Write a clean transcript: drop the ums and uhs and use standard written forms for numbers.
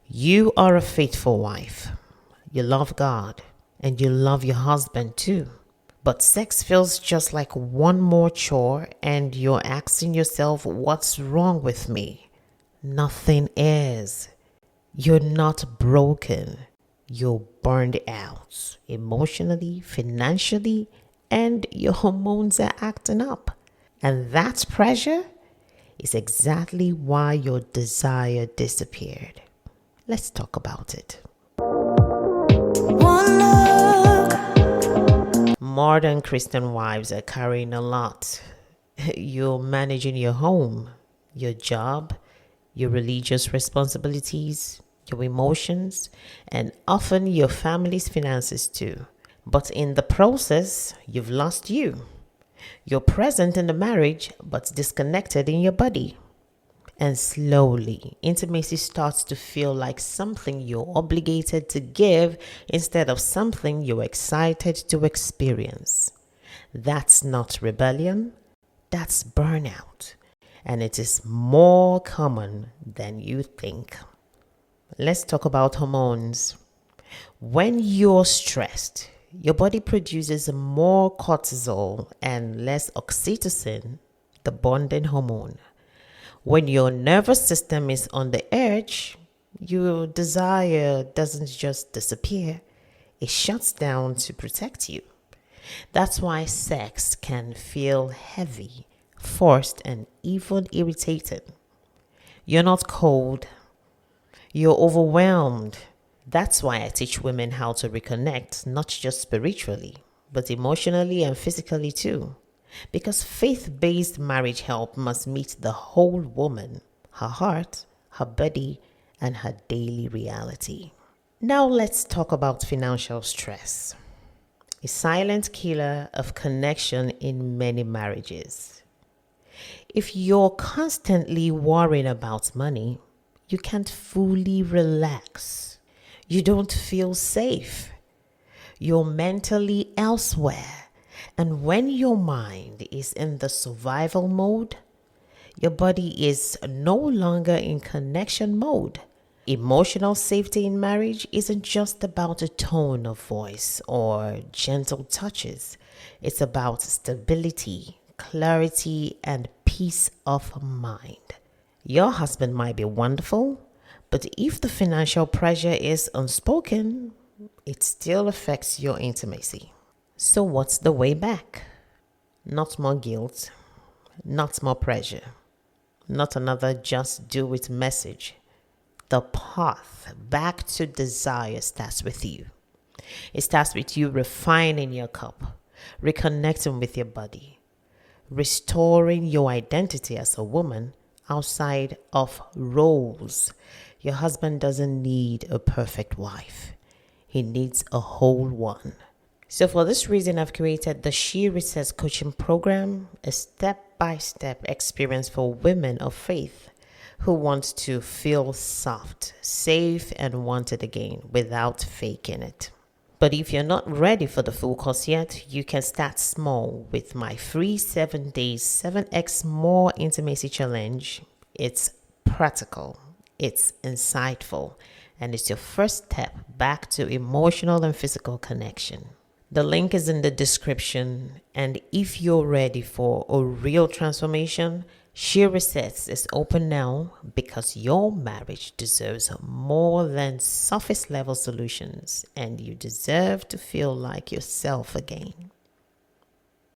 You are a faithful wife. You love God and you love your husband too. But sex feels just like one more chore, and you're asking yourself, what's wrong with me? Nothing is. You're not broken. You're burned out emotionally, financially, and your hormones are acting up. And that pressure is exactly why your desire disappeared. Let's talk about it. Modern Christian wives are carrying a lot. You're managing your home, your job, your religious responsibilities, your emotions, and often your family's finances too. But in the process, you've lost you. You're present in the marriage, but disconnected in your body. And slowly, intimacy starts to feel like something you're obligated to give instead of something you're excited to experience. That's not rebellion, that's burnout. And it is more common than you think. Let's talk about hormones. When you're stressed, your body produces more cortisol and less oxytocin, the bonding hormone. When your nervous system is on the edge, your desire doesn't just disappear, it shuts down to protect you. That's why sex can feel heavy, forced, and even irritating. You're not cold, you're overwhelmed. That's why I teach women how to reconnect, not just spiritually, but emotionally and physically too. Because faith based marriage help must meet the whole woman, her heart, her body, and her daily reality. Now let's talk about financial stress, a silent killer of connection in many marriages. If you're constantly worrying about money, you can't fully relax. You don't feel safe. You're mentally elsewhere. And when your mind is in the survival mode, your body is no longer in connection mode. Emotional safety in marriage isn't just about a tone of voice or gentle touches. It's about stability, clarity, and peace of mind. Your husband might be wonderful, but if the financial pressure is unspoken, it still affects your intimacy. So, what's the way back? Not more guilt, not more pressure, not another just do it message. The path back to desire starts with you. It starts with you refining your cup, reconnecting with your body, restoring your identity as a woman outside of roles. Your husband doesn't need a perfect wife, he needs a whole one. So for this reason, I've created the She Resets Coaching Program, a step-by-step experience for women of faith who want to feel soft, safe, and wanted again without faking it. But if you're not ready for the full course yet, you can start small with my free 7 days 7x more intimacy challenge. It's practical, it's insightful, and it's your first step back to emotional and physical connection. The link is in the description, and if you're ready for a real transformation, She Resets is open now because your marriage deserves more than surface level solutions, and you deserve to feel like yourself again.